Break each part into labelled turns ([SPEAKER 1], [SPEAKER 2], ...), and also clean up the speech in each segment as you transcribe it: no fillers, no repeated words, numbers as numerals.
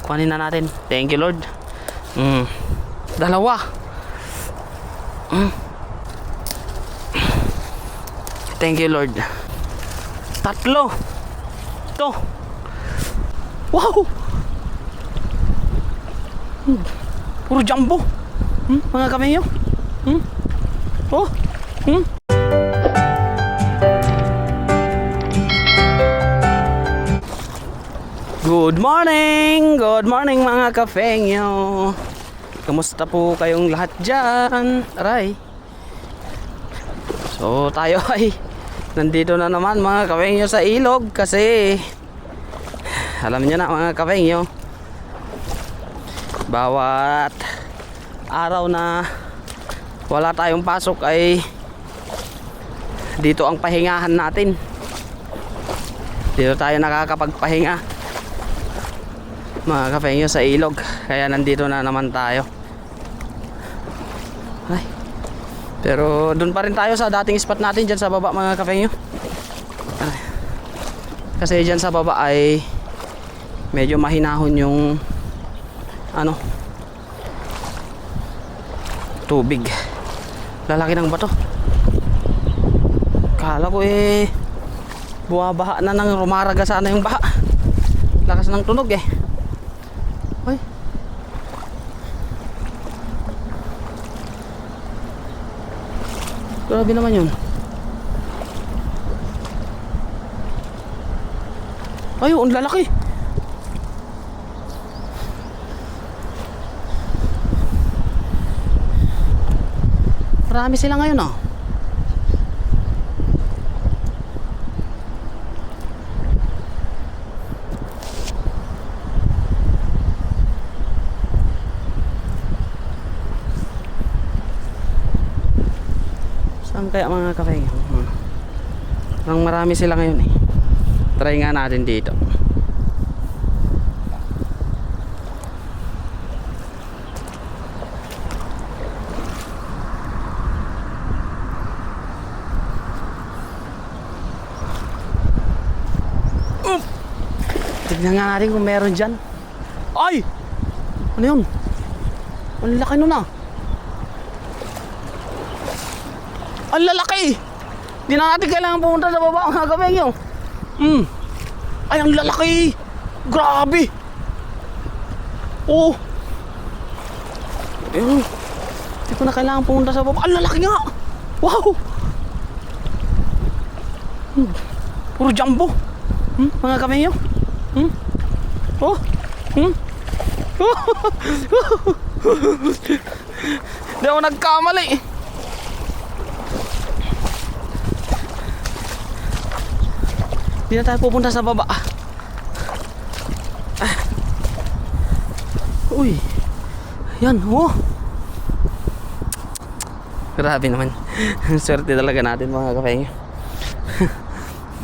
[SPEAKER 1] Kuhanin na natin. Thank you, Lord. Dalawa. Thank you, Lord. Tatlo. Ito. Wow. Puro jumbo. Mga kameyo. Oh. Good morning mga kafengyo. Kamusta po kayong lahat dyan? Aray. So tayo ay nandito na naman mga kafengyo sa ilog. Kasi alam niyo na mga kafengyo, bawat araw na wala tayong pasok ay dito ang pahingahan natin. Dito tayo nakakapagpahinga mga kafengyo sa ilog. Kaya nandito na naman tayo. Ay. Pero doon pa rin tayo sa dating spot natin dyan sa baba mga kafengyo. Kasi dyan sa baba ay medyo mahinahon yung tubig. Lalaki ng bato. Kala ko buwabaha na nang rumaraga sana yung baha. Lakas ng tunog Ay. Grabe naman yun. Ayun, lalaki. Marami sila ngayon Saan kaya mga kafengyo? Marami sila ngayon Try nga natin dito. Tignan nga natin kung meron dyan. Ay! Ano yun? Ang laki nun Ang lalaki! Di na natin kailangan pumunta sa baba mga kafengyo. Ay, ang lalaki! Grabe! Oh! Ayun. Di ko na kailangan pumunta sa baba. Ang lalaki nga! Wow! Puro jumbo! Mga kafengyo. Oh! Di ako nagkamali. Di na tayo pupunta sa baba. Uy. Yan, Grabe naman. Swerte talaga natin mga kafengyo.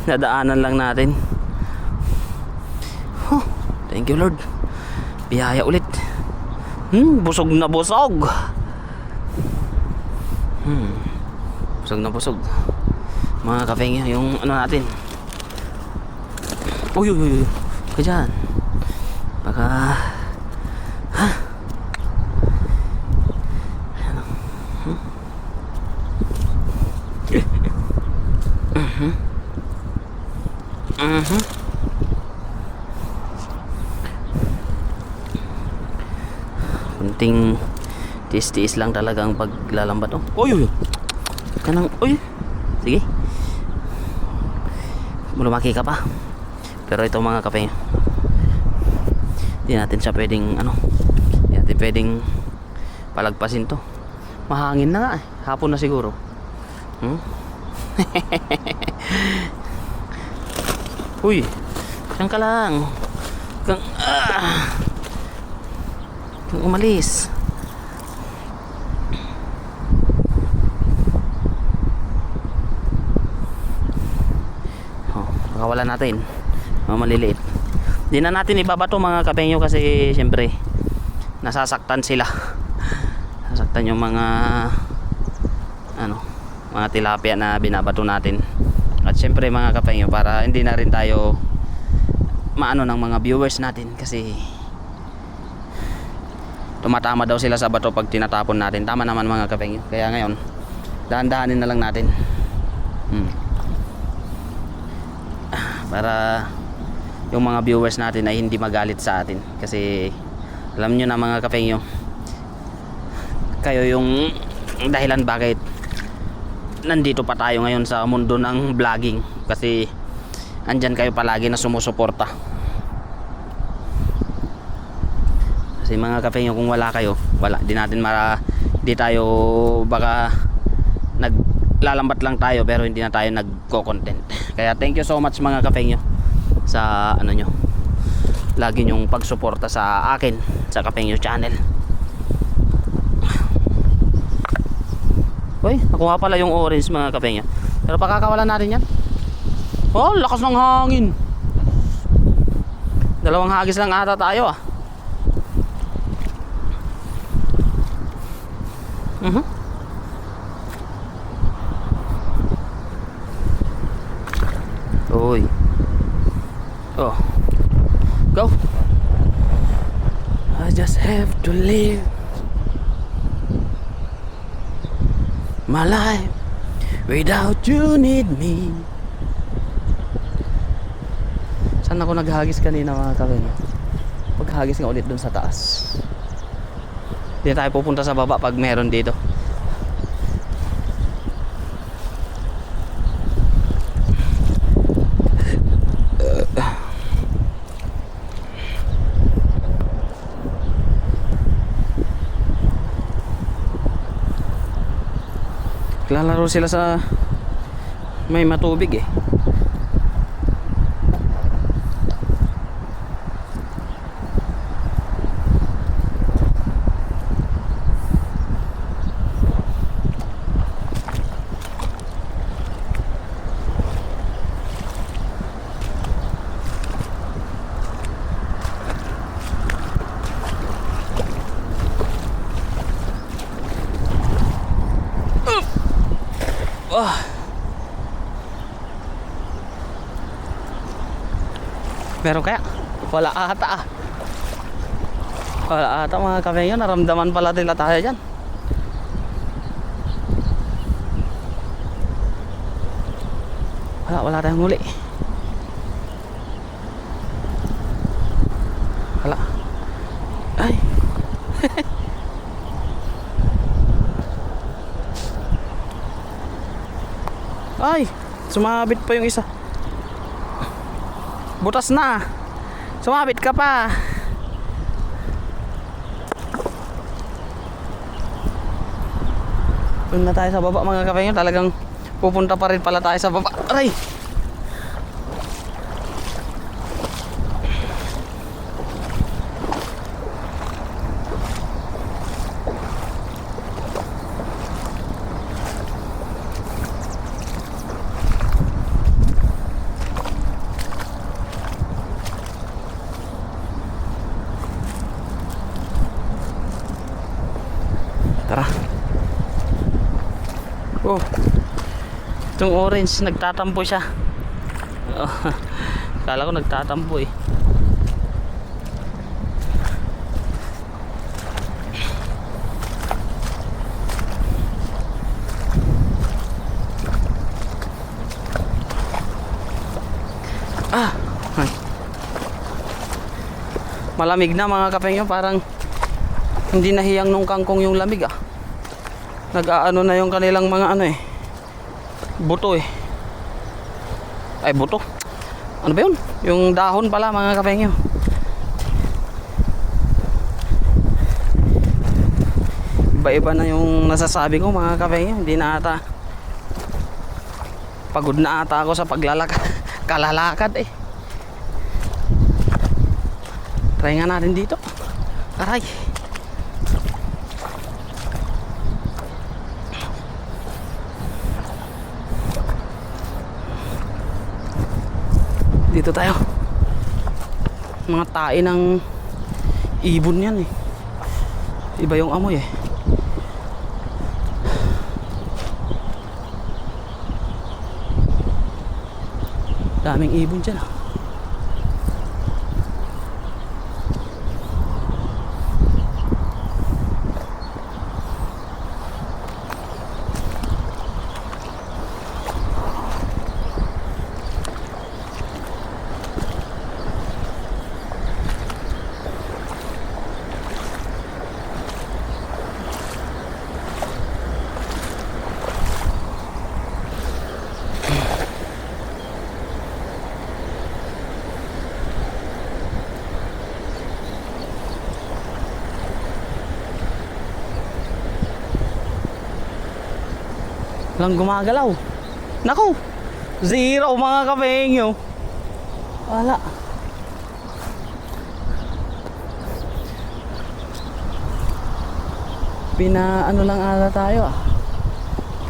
[SPEAKER 1] Nadaanan lang natin. Thank you Lord. Biyaya ulit. Busog na busog. Busog na busog. Mga kafengyo, yung natin. Uy. Kaya dyan. Baka kunting tiis-tiis lang talagang paglalambat. Uy. Kanang, sige. Lumaki ka pa. Pero ito mga kafengyo, hindi natin siya pwedeng hindi natin pwedeng palagpasin to. Mahangin na nga hapon na siguro. Uy, saan ka lang? Kang umalis. Makawalan natin. Maliliit. Di na natin ibabato mga kafengyo kasi syempre nasasaktan sila. Nasasaktan yung mga mga tilapia na binabato natin. At syempre mga kafengyo, para hindi na rin tayo maano ng mga viewers natin kasi tumatama daw sila sa bato pag tinatapon natin. Tama naman mga kapengyo. Kaya ngayon, dahan-dahanin na lang natin. Para yung mga viewers natin ay hindi magalit sa atin. Kasi alam nyo na mga kapengyo, kayo yung dahilan bakit nandito pa tayo ngayon sa mundo ng vlogging. Kasi andyan kayo palagi na sumusuporta. Kasi mga kapengyo, kung wala kayo, wala di natin di tayo, baka naglalambat lang tayo pero hindi na tayo nagko-content. Kaya thank you so much mga kapengyo sa ano nyo, lagi nyong pagsuporta sa akin sa Kapengyo Channel. Uy, nakuha pala yung orange mga kapengyo. Pero pakakawalan natin yan. Oh, lakas ng hangin. Dalawang hagis lang ata tayo ah. Uy. Oh. Go. I just have to live my life without you need me. Saan ako naghagis kanina mga kapengyo? Paghagis nga ulit dun sa taas. Hindi tayo pupunta sa baba pag meron dito. Lalaro sila sa may matubig eh. Meron kaya? Wala ata ah. Wala ata mga kapengyo. Naramdaman pala nila tayo dyan. Wala tayong huli. Wala. Ay. Ay, sumabit pa yung isa. Butas na. Sumabit ka pa. Doon na tayo sa baba mga kapengyo. Talagang pupunta pa rin pala tayo sa baba. Aray! Tara. Oh. Itong orange nagtatampo siya. Oh. Kala ko nagtatampo eh. Malamig na mga kapengyo, parang hindi nahiyang nung kangkong yung lamig ah. Nag-aano na yung kanilang mga ano eh, buto eh. Ay buto, ano ba yun? Yung dahon pala mga kapengyo. Iba-iba na yung nasasabi ko mga kapengyo. Hindi na ata, pagod na ata ako sa paglalakad. Kalalakad eh. Try nga natin dito. Aray. Dito tayo. Mga tae ng ibon yan eh. Iba yung amoy eh. Daming ibon dyan ah. Walang gumagalaw. Naku, zero mga kapengyo. Wala. Ano lang ata tayo ah.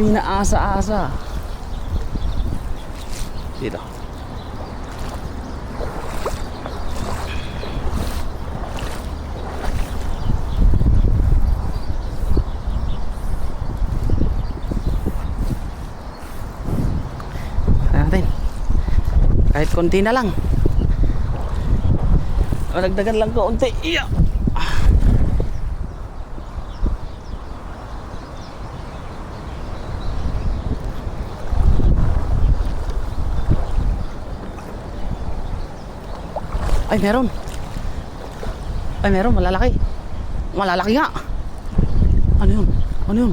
[SPEAKER 1] Pinaasa-asa. Dito. Natin. Kahit konti na lang. Dagdagan lang konti. Iya. Ay, meron. Ay, meron. Malalaki. Malalaki nga. Ano yun? Ano yun?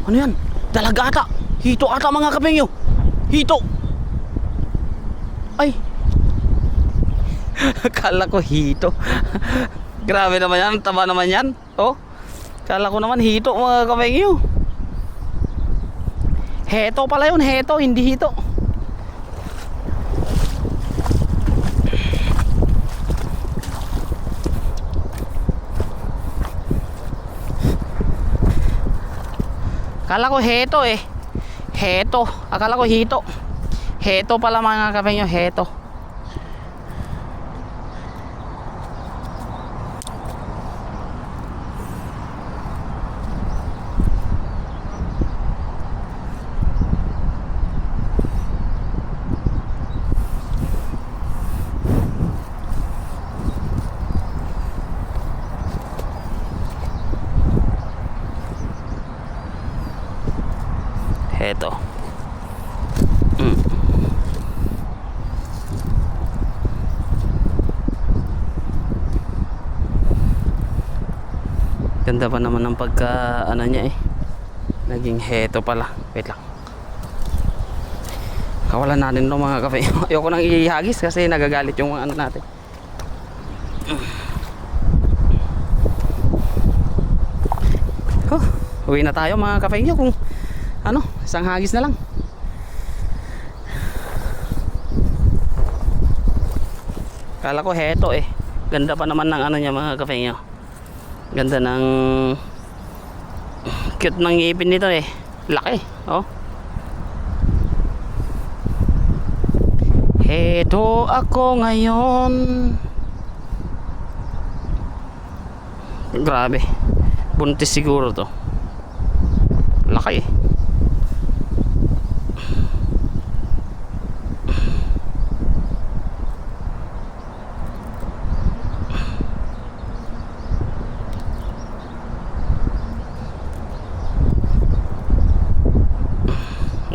[SPEAKER 1] Ano yan? Dalaga ata. Hito ata mga kapengyo. Hito. Ay. Kala ko hito. Grabe naman yan. Taba naman yan. Oh. Kala ko naman hito mga kapengyo. Heto pala yun. Heto. Hindi hito. Akala ko heto eh. Heto. Akala ko hito. Heto pala mga kapengyo. Heto. Heto. Ganda pa naman ng pagka ano niya eh. Naging heto pala. Wait lang. Kawalan natin no mga kape. Ayoko nang ihagis kasi nagagalit yung ano natin. Uwi na tayo mga kape nyo kung ano, isang hagis na lang. Kala ko heto eh. Ganda pa naman ng ano niya mga kape nyo. Ganda ng cute ng ngipin nito eh. Laki, oh. Heto ako ngayon. Grabe. Buntis siguro to. Laki eh.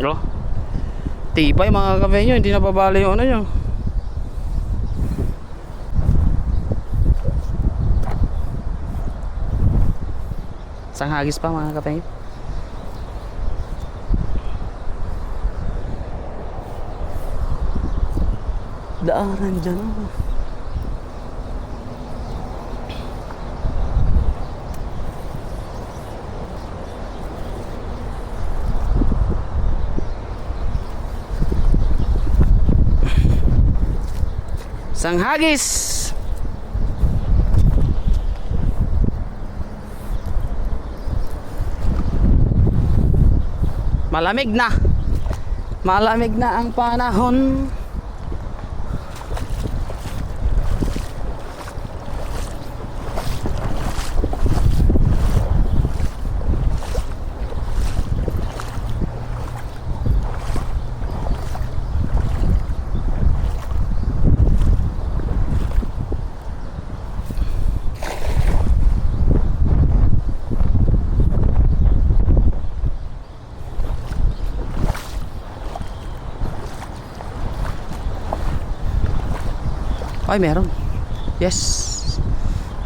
[SPEAKER 1] Oh, tibay mga kape nyo, hindi nababali yung ano nyo. Isang hagis pa mga kape nyo. Daanan dyan oh. Isang hagis. Malamig na. Malamig na ang panahon. Ay, meron. Yes.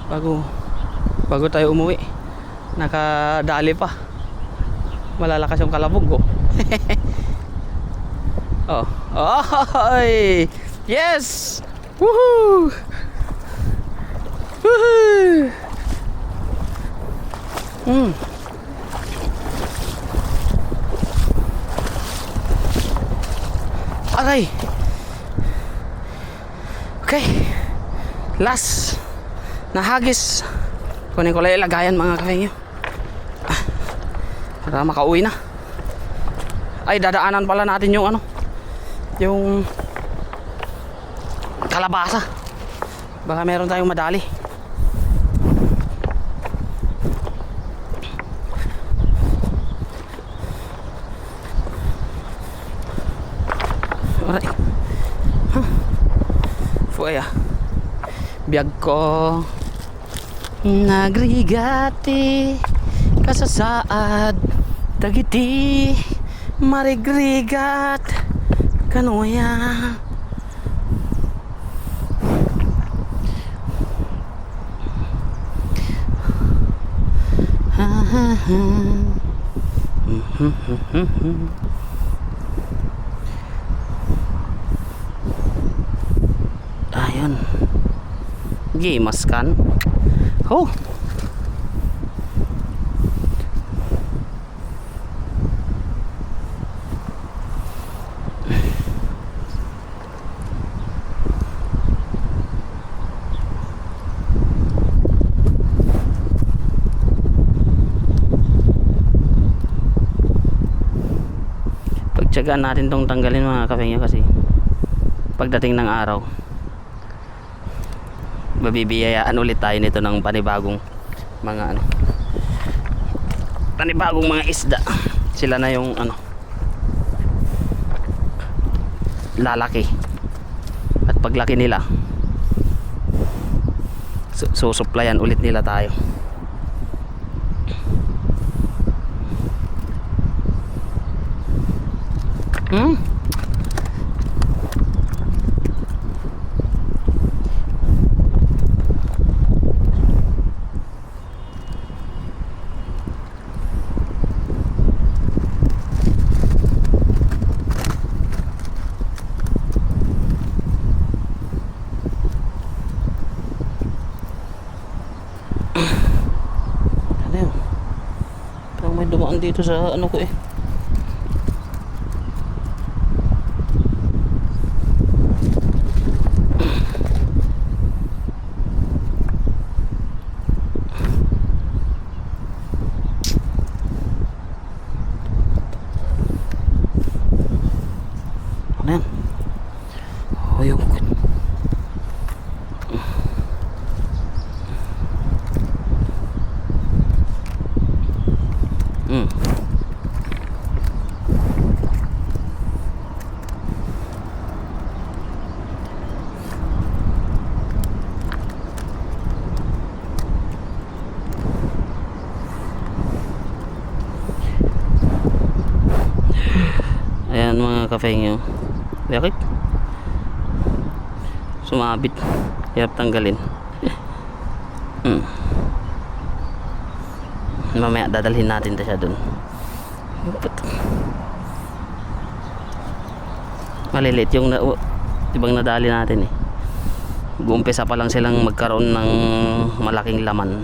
[SPEAKER 1] Bago tayo umuwi. Nakadali pa. Malalakas yung kalabog, oh. Oh. Ay! Yes! Woohoo! Woohoo! Okay. Last na hagis. Kunin ko lang ilagayan mga kapengyo. Para makauwi na. Ay, dadaanan pala natin yung ano, yung kalabasa. Baka meron tayong madali. Alright. Fuaya. Biyag ko nagrigati kasasaad dagiti marigrigat kanuya. Ayun. Gimas kan. Oh. Pagtyagaan natin tong tanggalin mga kapengyo kasi pagdating ng araw mabibiyayaan ulit tayo nito ng panibagong mga ano, panibagong mga isda. Sila na yung ano, lalaki, at paglaki nila susuplayan ulit nila tayo. Ano yun? Parang may dumaan dito sa ano ko eh. Ano yan? Oh, yung ayan mga kapengyo. Bakit? Sumabit. Hirap tanggalin. Mamaya dadalhin natin siya dun. Maliliit yung ibang nadali natin eh. Gumpisa pa lang silang magkaroon ng malaking laman.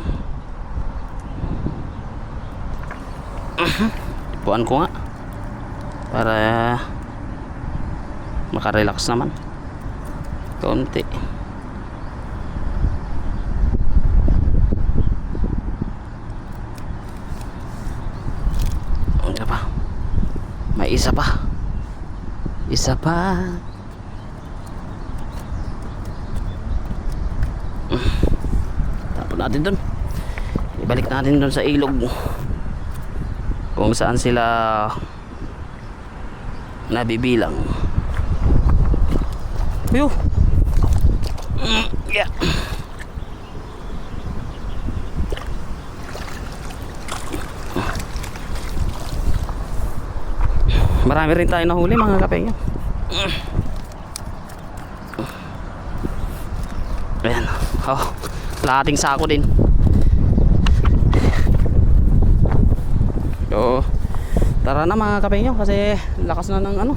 [SPEAKER 1] Puan ko nga para makarelax naman konti. Ano pa? May isa pa. Tapon natin dun. Ibalik natin dun sa ilog kung saan sila nabibilang. Yo. Yeah. Marami rin tayo nahuli mga kapengyo. Ayan. Oh, lahating sako din. So, tara na mga kapengyo kasi lakas na ng ano,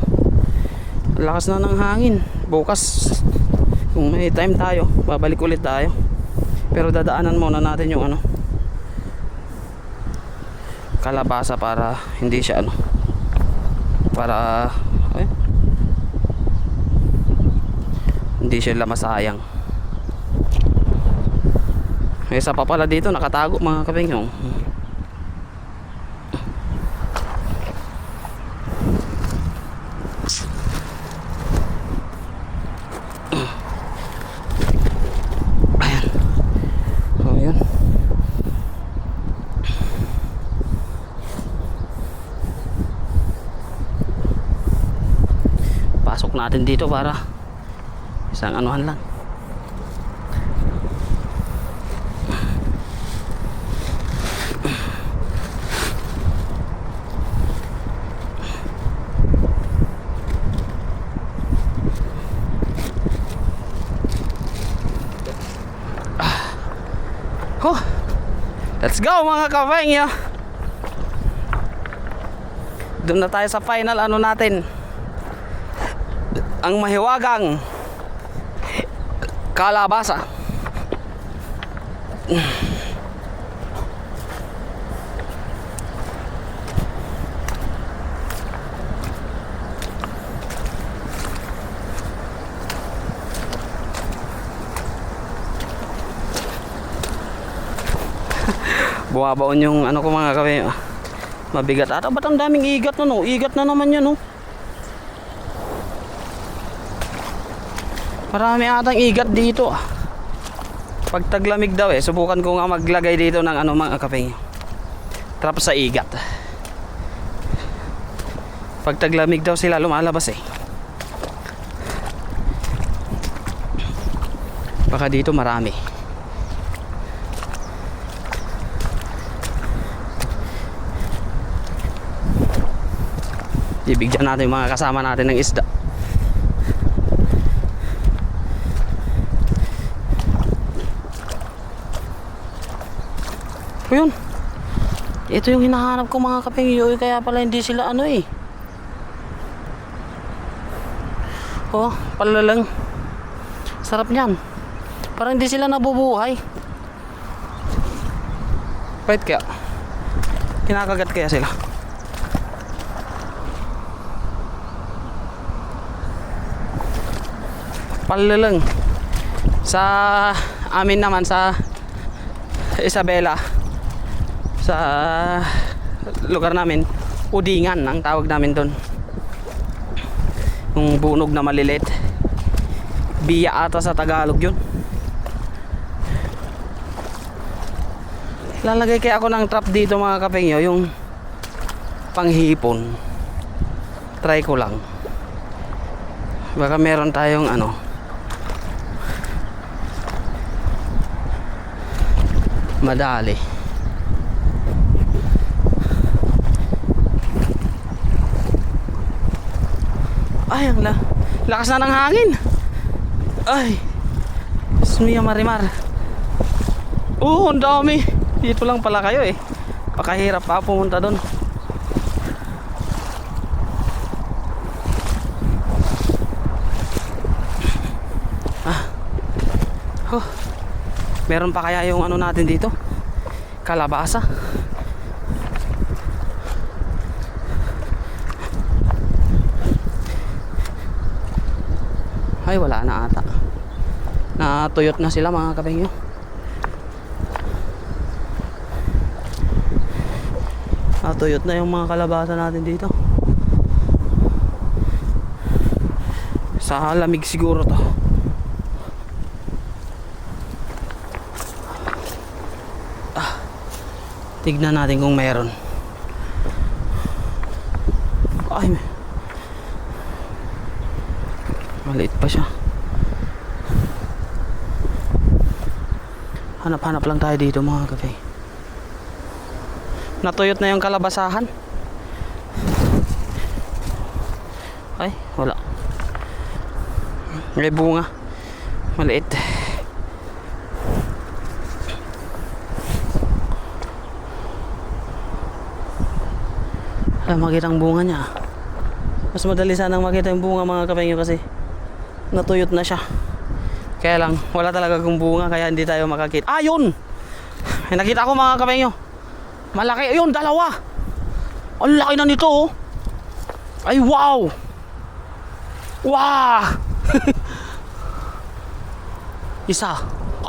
[SPEAKER 1] lakas na ng hangin. Bukas kung may time tayo babalik ulit tayo, pero dadaanan muna natin yung ano, kalabasa para hindi siya ano, para Hindi sila masayang. May isa pa pala dito nakatago mga kapengyo. Ayan. Oh, yun. Pasok natin dito para isang anuhan lang. Oh, let's go mga kapengyo. Doon na tayo sa final ano natin. Ang mahiwagang kalabasa. Buwabaon yung ano ko mga kapengyo. Mabigat ata. Ba't ang daming igat na no? Igat na naman yan no. Marami atang igat dito. Pag taglamig daw subukan ko nga maglagay dito ng ano mga kapengyo. Trap sa igat. Pag taglamig daw sila lumalabas Baka dito marami. Ibigyan natin yung mga kasama natin ng isda. O yun. Ito yung hinahanap ko mga kapengyo. Kaya pala hindi sila ano Oh, palalang. Sarap niyan. Parang hindi sila nabubuhay. Wait kaya. Kinakagat kaya sila. Palalang. Sa amin naman sa Isabela, sa lugar namin, udingan ang tawag namin doon. Yung bunog na maliliit. Biya ata sa Tagalog yun. Lalagay kaya ako ng trap dito mga kapengyo, yung panghipon. Try ko lang. Baka meron tayong madali. Ay, ang lakas na ng hangin. Ay, Smia Marimar. Ang dami. Dito lang pala kayo Pakahirap pa pumunta doon. Meron pa kaya yung ano natin dito? Kalabasa. Ay, wala na ata. Natuyot na sila mga kapengyo. Natuyot na yung mga kalabasa natin dito. Sa lamig siguro to. Tignan natin kung meron. Ay, maliit pa siya. Hanap-hanap lang tayo dito mga kape. Natuyot na yung kalabasahan. Ay, wala. May bunga. Maliit. Makita ang bunga niya. Mas madali sanang makita yung bunga mga kapengyo kasi natuyot na siya. Kaya lang wala talaga kung bunga kaya hindi tayo makakita. Yun! Ay, nakita ko mga kapengyo. Malaki. Ayun, dalawa. Ang laki na nito Ay, wow! Wow! Isa.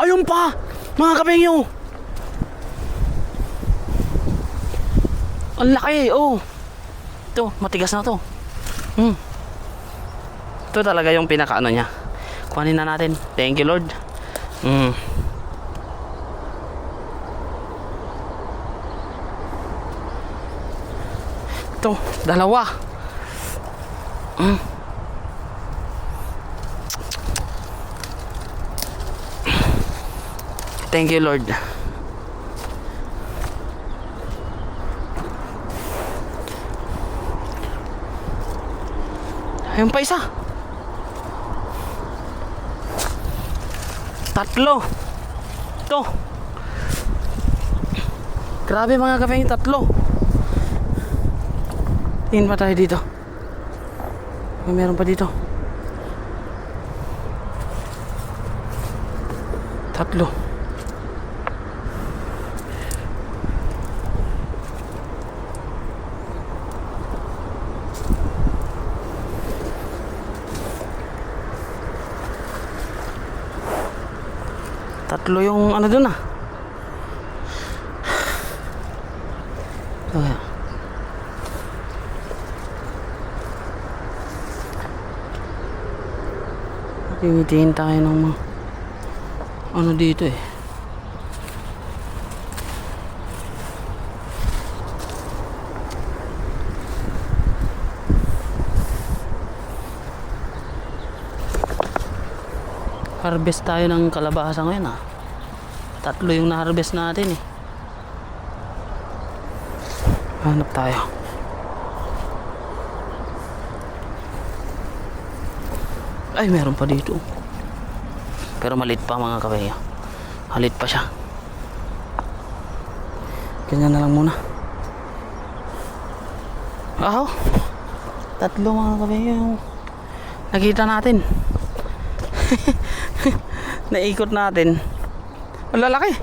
[SPEAKER 1] Ayun pa! Mga kapengyo! Ang laki, oh. Ito, matigas na to. Ito talaga yung pinakaano niya. Kuhanin na natin. Thank you, Lord. Ito, dalawa. Thank you, Lord. Ayun pa isa. Tatlo. Ito. Grabe mga kapeng, tatlo. Tingin pa tayo dito. May meron pa dito. Tatlo. Tatlo yung ano dun ah. Oh, yeah. Timitingin tayo ng mga ano dito eh. Harvest tayo ng kalabasa ngayon ah. Tatlo yung na-harvest natin eh. Hanap tayo. Ay, meron pa dito. Pero maliit pa mga kabayo. Halit pa siya. Ganyan na lang muna. Aho. Tatlo mga kabayo yung nakita natin. Naikot natin. Ang lalaki. Ito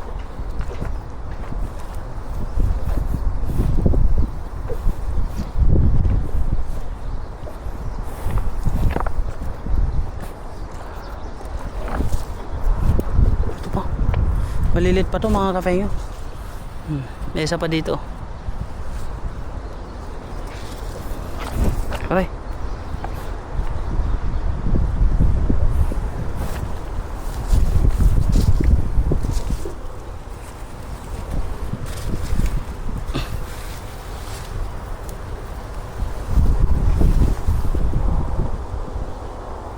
[SPEAKER 1] pa. Malilit pa to mga kafenyo. May isa pa dito. Okay.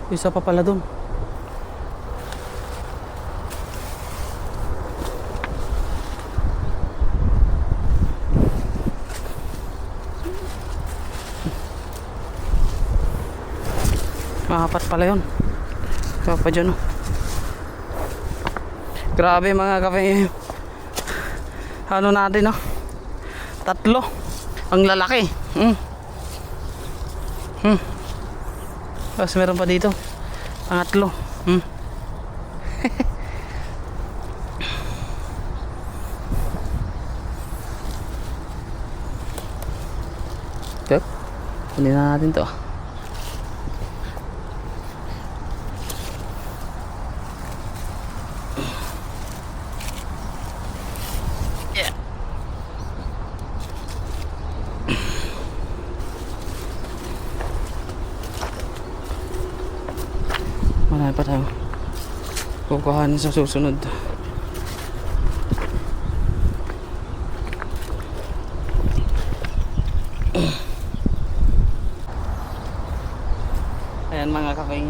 [SPEAKER 1] Isa pa pala dun. Apat pala yun. Isa pa dyan oh. Grabe mga kape. Ano natin oh. Tatlo. Ang lalaki. Tapos meron pa dito. Pangatlo. Tep. Kunin na natin to. Yeah. Marami pa tayo kukuhanin sa susunod. Ayan mga kapeng,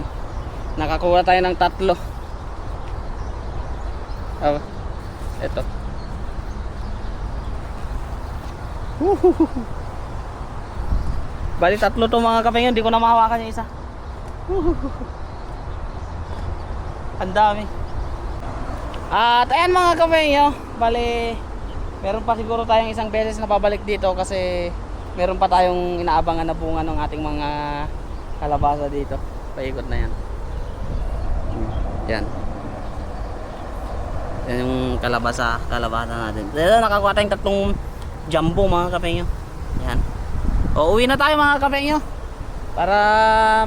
[SPEAKER 1] nakakuha tayo ng tatlo. Eto. Bali tatlo to mga kapeng, hindi ko na mahawakan yung isa. Ang dami. At ayan mga kapengyo, bali meron pa siguro tayong isang beses na babalik dito kasi meron pa tayong inaabangan na bunga ng ating mga kalabasa dito. Paikot na yan. Yan. Yan yung kalabasa natin. Dito nakakuha tayong tatlong jumbo mga kapengyo. Yan. O uwi na tayo mga kapengyo para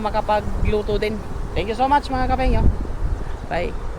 [SPEAKER 1] makapagluto din. Thank you so much mga kapengyo. Bye.